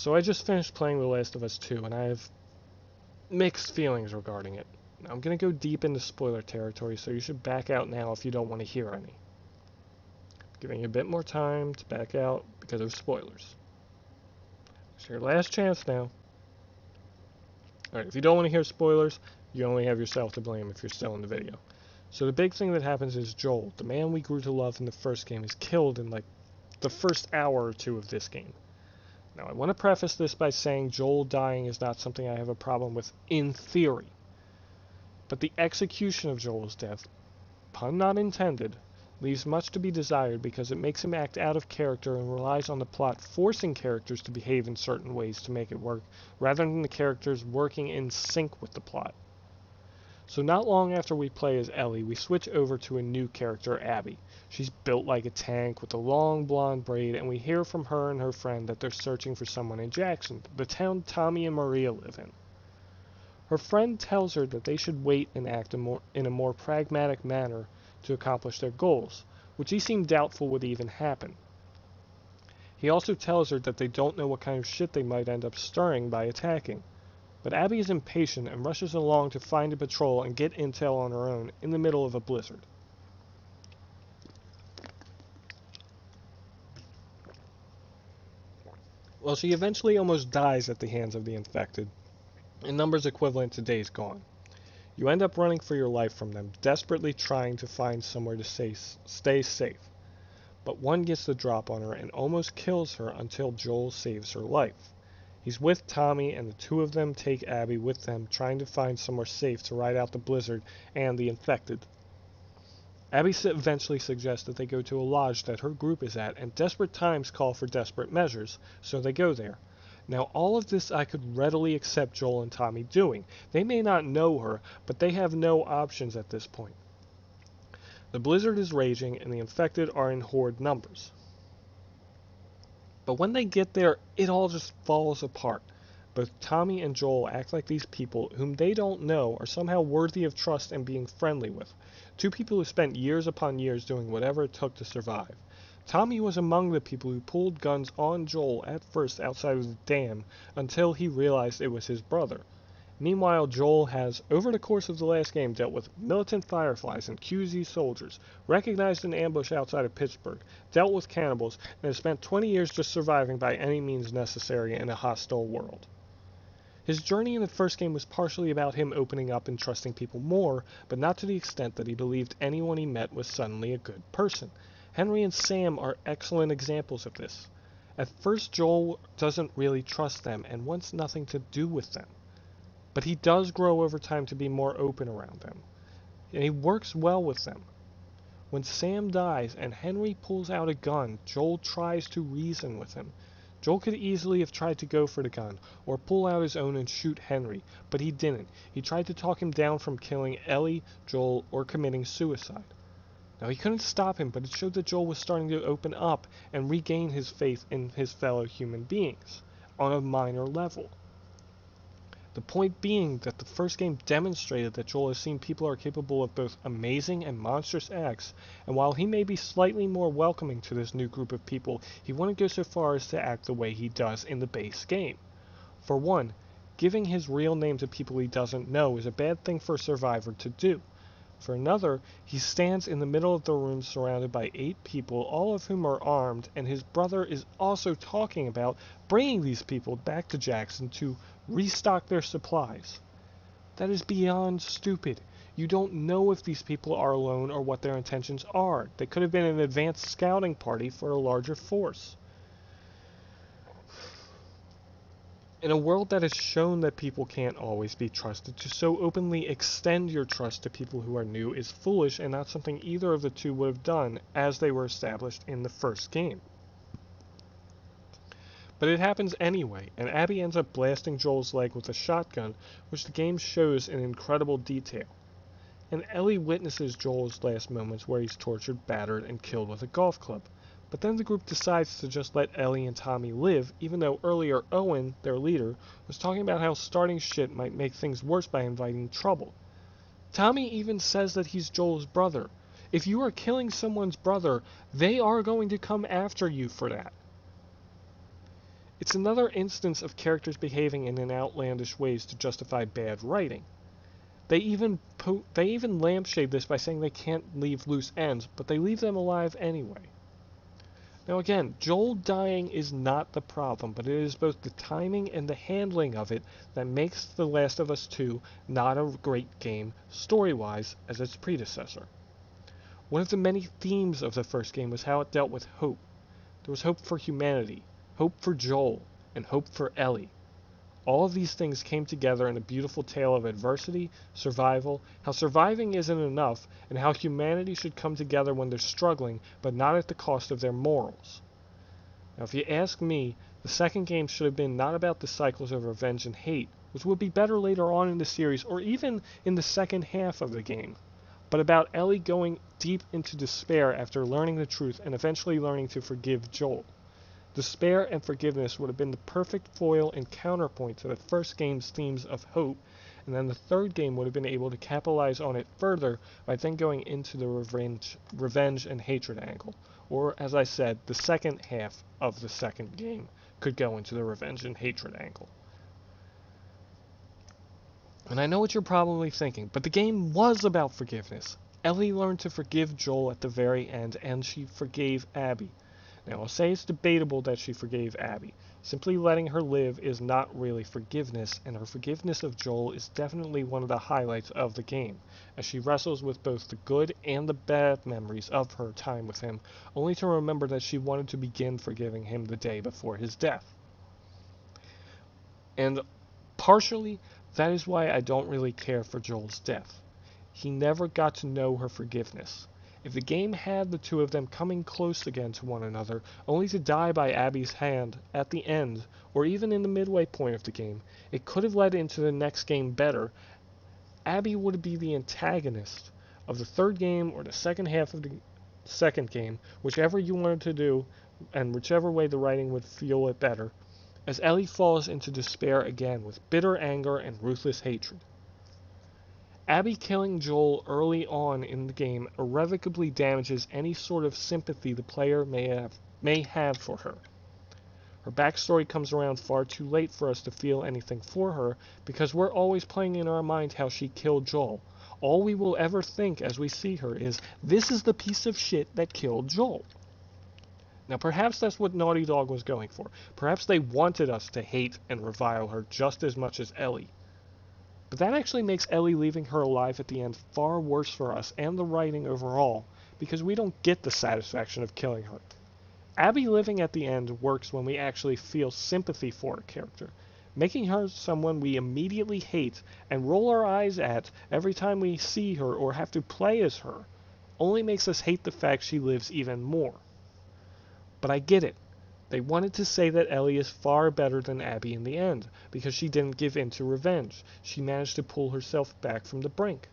So I just finished playing The Last of Us 2, and I have mixed feelings regarding it. Now, I'm going to go deep into spoiler territory, so you should back out now if you don't want to hear any. Giving you a bit more time to back out because of spoilers. It's your last chance now. Alright, if you don't want to hear spoilers, you only have yourself to blame if you're still in the video. So the big thing that happens is Joel, the man we grew to love in the first game, is killed in like the first hour or two of this game. Now, I want to preface this by saying Joel dying is not something I have a problem with in theory. But the execution of Joel's death, pun not intended, leaves much to be desired because it makes him act out of character and relies on the plot forcing characters to behave in certain ways to make it work, rather than the characters working in sync with the plot. So not long after we play as Ellie, we switch over to a new character, Abby. She's built like a tank with a long blonde braid, and we hear from her and her friend that they're searching for someone in Jackson, the town Tommy and Maria live in. Her friend tells her that they should wait and act in a more pragmatic manner to accomplish their goals, which he seemed doubtful would even happen. He also tells her that they don't know what kind of shit they might end up stirring by attacking. But Abby is impatient and rushes along to find a patrol and get intel on her own in the middle of a blizzard. Well, she eventually almost dies at the hands of the infected, in numbers equivalent to days gone. You end up running for your life from them, desperately trying to find somewhere to stay safe. But one gets the drop on her and almost kills her until Joel saves her life. He's with Tommy, and the two of them take Abby with them, trying to find somewhere safe to ride out the blizzard and the infected. Abby eventually suggests that they go to a lodge that her group is at, and desperate times call for desperate measures, so they go there. Now, all of this I could readily accept Joel and Tommy doing. They may not know her, but they have no options at this point. The blizzard is raging, and the infected are in horde numbers. But when they get there, it all just falls apart. Both Tommy and Joel act like these people, whom they don't know, are somehow worthy of trust and being friendly with. Two people who spent years upon years doing whatever it took to survive. Tommy was among the people who pulled guns on Joel at first outside of the dam until he realized it was his brother. Meanwhile, Joel has, over the course of the last game, dealt with militant fireflies and QZ soldiers, recognized an ambush outside of Pittsburgh, dealt with cannibals, and has spent 20 years just surviving by any means necessary in a hostile world. His journey in the first game was partially about him opening up and trusting people more, but not to the extent that he believed anyone he met was suddenly a good person. Henry and Sam are excellent examples of this. At first, Joel doesn't really trust them and wants nothing to do with them. But he does grow over time to be more open around them, and he works well with them. When Sam dies and Henry pulls out a gun, Joel tries to reason with him. Joel could easily have tried to go for the gun, or pull out his own and shoot Henry, but he didn't. He tried to talk him down from killing Ellie, Joel, or committing suicide. Now, he couldn't stop him, but it showed that Joel was starting to open up and regain his faith in his fellow human beings, on a minor level. The point being that the first game demonstrated that Joel has seen people are capable of both amazing and monstrous acts, and while he may be slightly more welcoming to this new group of people, he wouldn't go so far as to act the way he does in the base game. For one, giving his real name to people he doesn't know is a bad thing for a survivor to do. For another, he stands in the middle of the room surrounded by 8 people, all of whom are armed, and his brother is also talking about bringing these people back to Jackson to restock their supplies. That is beyond stupid. You don't know if these people are alone or what their intentions are. They could have been an advanced scouting party for a larger force. In a world that has shown that people can't always be trusted, to so openly extend your trust to people who are new is foolish and not something either of the two would have done as they were established in the first game. But it happens anyway, and Abby ends up blasting Joel's leg with a shotgun, which the game shows in incredible detail. And Ellie witnesses Joel's last moments where he's tortured, battered, and killed with a golf club. But then the group decides to just let Ellie and Tommy live, even though earlier Owen, their leader, was talking about how starting shit might make things worse by inviting trouble. Tommy even says that he's Joel's brother. If you are killing someone's brother, they are going to come after you for that. It's another instance of characters behaving in outlandish ways to justify bad writing. They even lampshade this by saying they can't leave loose ends, but they leave them alive anyway. Now again, Joel dying is not the problem, but it is both the timing and the handling of it that makes The Last of Us 2 not a great game, story-wise, as its predecessor. One of the many themes of the first game was how it dealt with hope. There was hope for humanity, hope for Joel, and hope for Ellie. All of these things came together in a beautiful tale of adversity, survival, how surviving isn't enough, and how humanity should come together when they're struggling, but not at the cost of their morals. Now, if you ask me, the second game should have been not about the cycles of revenge and hate, which would be better later on in the series, or even in the second half of the game, but about Ellie going deep into despair after learning the truth and eventually learning to forgive Joel. Despair and forgiveness would have been the perfect foil and counterpoint to the first game's themes of hope, and then the third game would have been able to capitalize on it further by then going into the revenge and hatred angle. Or, as I said, the second half of the second game could go into the revenge and hatred angle. And I know what you're probably thinking, but the game was about forgiveness. Ellie learned to forgive Joel at the very end, and she forgave Abby. Now, I'll say it's debatable that she forgave Abby. Simply letting her live is not really forgiveness, and her forgiveness of Joel is definitely one of the highlights of the game, as she wrestles with both the good and the bad memories of her time with him, only to remember that she wanted to begin forgiving him the day before his death. And partially, that is why I don't really care for Joel's death. He never got to know her forgiveness. If the game had the two of them coming close again to one another, only to die by Abby's hand at the end, or even in the midway point of the game, it could have led into the next game better. Abby would be the antagonist of the third game or the second half of the second game, whichever you wanted to do, and whichever way the writing would feel it better, as Ellie falls into despair again with bitter anger and ruthless hatred. Abby killing Joel early on in the game irrevocably damages any sort of sympathy the player may have for her. Her backstory comes around far too late for us to feel anything for her, because we're always playing in our mind how she killed Joel. All we will ever think as we see her is, this is the piece of shit that killed Joel. Now perhaps that's what Naughty Dog was going for. Perhaps they wanted us to hate and revile her just as much as Ellie. But that actually makes Ellie leaving her alive at the end far worse for us and the writing overall, because we don't get the satisfaction of killing her. Abby living at the end works when we actually feel sympathy for a character, making her someone we immediately hate and roll our eyes at every time we see her or have to play as her, only makes us hate the fact she lives even more. But I get it. They wanted to say that Ellie is far better than Abby in the end, because she didn't give in to revenge. She managed to pull herself back from the brink.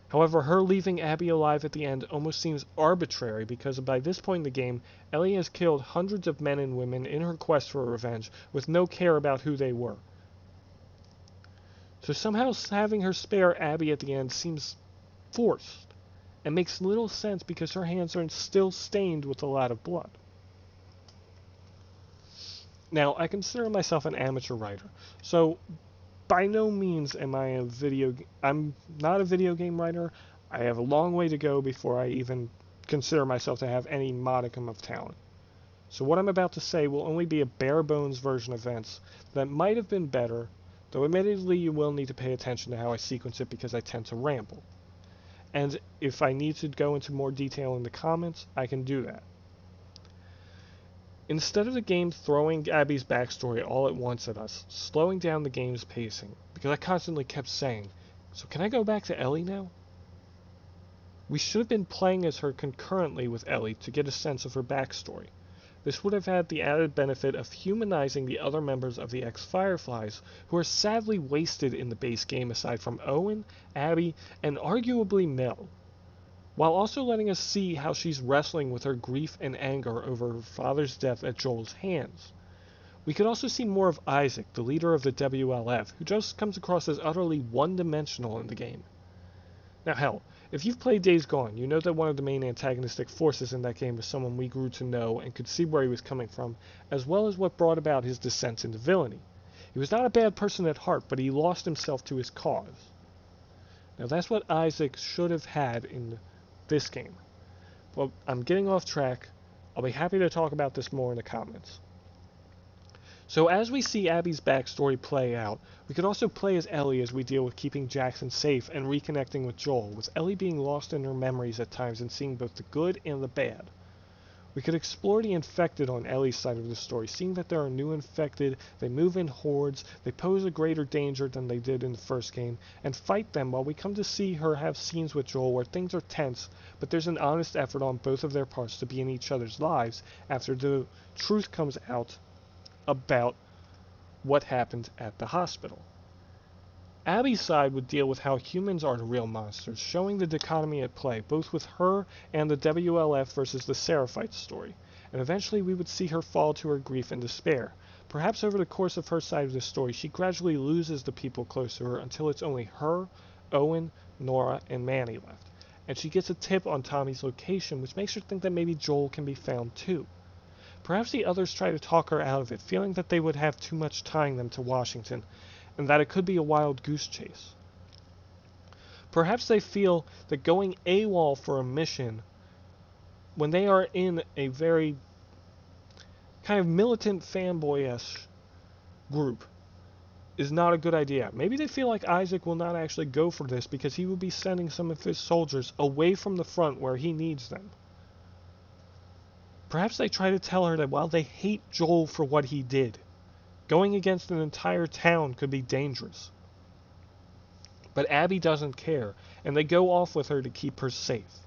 However, her leaving Abby alive at the end almost seems arbitrary, because by this point in the game, Ellie has killed hundreds of men and women in her quest for revenge, with no care about who they were. So somehow having her spare Abby at the end seems forced, and makes little sense because her hands are still stained with a lot of blood. Now, I consider myself an amateur writer, so by no means am I I'm not a video game writer. I have a long way to go before I even consider myself to have any modicum of talent. So what I'm about to say will only be a bare bones version of events that might have been better, though admittedly you will need to pay attention to how I sequence it because I tend to ramble. And if I need to go into more detail in the comments, I can do that. Instead of the game throwing Abby's backstory all at once at us, slowing down the game's pacing, because I constantly kept saying, so can I go back to Ellie now? We should have been playing as her concurrently with Ellie to get a sense of her backstory. This would have had the added benefit of humanizing the other members of the X-Fireflies, who are sadly wasted in the base game aside from Owen, Abby, and arguably Mel, while also letting us see how she's wrestling with her grief and anger over her father's death at Joel's hands. We could also see more of Isaac, the leader of the WLF, who just comes across as utterly one-dimensional in the game. Now hell, if you've played Days Gone, you know that one of the main antagonistic forces in that game was someone we grew to know and could see where he was coming from, as well as what brought about his descent into villainy. He was not a bad person at heart, but he lost himself to his cause. Now that's what Isaac should have had in this game. Well, I'm getting off track. I'll be happy to talk about this more in the comments. So as we see Abby's backstory play out, we could also play as Ellie as we deal with keeping Jackson safe and reconnecting with Joel, with Ellie being lost in her memories at times and seeing both the good and the bad. We could explore the infected on Ellie's side of the story, seeing that there are new infected, they move in hordes, they pose a greater danger than they did in the first game, and fight them while we come to see her have scenes with Joel where things are tense, but there's an honest effort on both of their parts to be in each other's lives after the truth comes out about what happened at the hospital. Abby's side would deal with how humans are the real monsters, showing the dichotomy at play, both with her and the WLF versus the Seraphites story, and eventually we would see her fall to her grief and despair. Perhaps over the course of her side of the story, she gradually loses the people close to her until it's only her, Owen, Nora, and Manny left, and she gets a tip on Tommy's location, which makes her think that maybe Joel can be found too. Perhaps the others try to talk her out of it, feeling that they would have too much tying them to Washington, and that it could be a wild goose chase. Perhaps they feel that going AWOL for a mission, when they are in a very kind of militant fanboy-esque group, is not a good idea. Maybe they feel like Isaac will not actually go for this because he will be sending some of his soldiers away from the front where he needs them. Perhaps they try to tell her that while they hate Joel for what he did, going against an entire town could be dangerous. But Abby doesn't care, and they go off with her to keep her safe.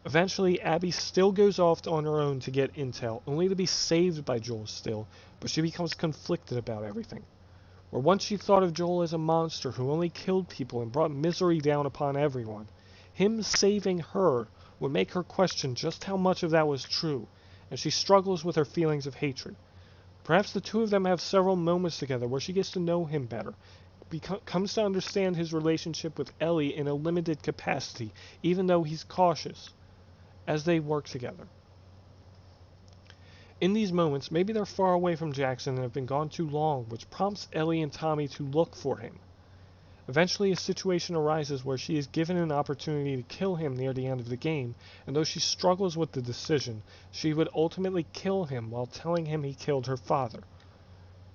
Eventually, Abby still goes off on her own to get intel, only to be saved by Joel still, but she becomes conflicted about everything. Where once she thought of Joel as a monster who only killed people and brought misery down upon everyone, him saving her would make her question just how much of that was true, and she struggles with her feelings of hatred. Perhaps the two of them have several moments together where she gets to know him better, comes to understand his relationship with Ellie in a limited capacity, even though he's cautious, as they work together. In these moments, maybe they're far away from Jackson and have been gone too long, which prompts Ellie and Tommy to look for him. Eventually, a situation arises where she is given an opportunity to kill him near the end of the game, and though she struggles with the decision, she would ultimately kill him while telling him he killed her father.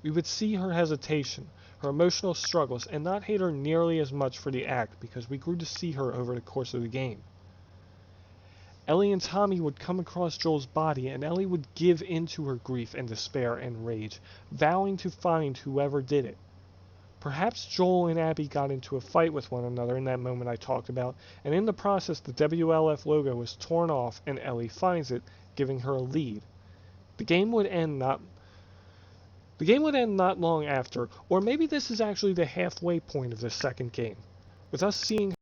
We would see her hesitation, her emotional struggles, and not hate her nearly as much for the act because we grew to see her over the course of the game. Ellie and Tommy would come across Joel's body, and Ellie would give in to her grief and despair and rage, vowing to find whoever did it. Perhaps Joel and Abby got into a fight with one another in that moment I talked about, and in the process the WLF logo was torn off and Ellie finds it, giving her a lead. The game would end not long after, or maybe this is actually the halfway point of the second game, with us seeing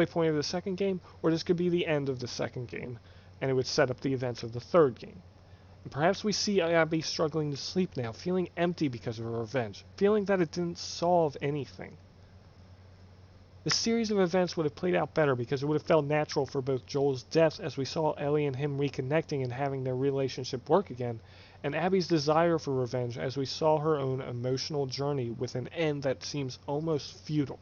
point of the second game, or this could be the end of the second game, and it would set up the events of the third game. And perhaps we see Abby struggling to sleep now, feeling empty because of her revenge, feeling that it didn't solve anything. This series of events would have played out better because it would have felt natural for both Joel's death as we saw Ellie and him reconnecting and having their relationship work again, and Abby's desire for revenge as we saw her own emotional journey with an end that seems almost futile.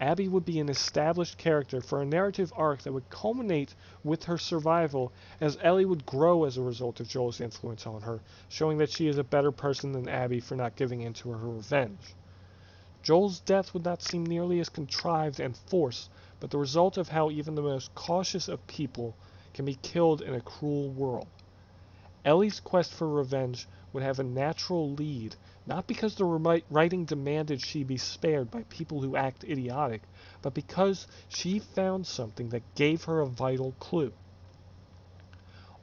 Abby would be an established character for a narrative arc that would culminate with her survival as Ellie would grow as a result of Joel's influence on her, showing that she is a better person than Abby for not giving in to her revenge. Joel's death would not seem nearly as contrived and forced, but the result of how even the most cautious of people can be killed in a cruel world. Ellie's quest for revenge would have a natural lead, not because the writing demanded she be spared by people who act idiotic, but because she found something that gave her a vital clue.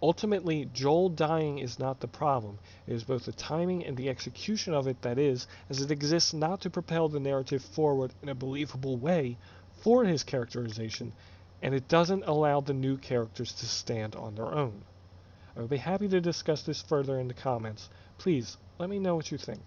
Ultimately, Joel dying is not the problem. It is both the timing and the execution of it that is, as it exists not to propel the narrative forward in a believable way for his characterization, and it doesn't allow the new characters to stand on their own. I would be happy to discuss this further in the comments. Please, let me know what you think.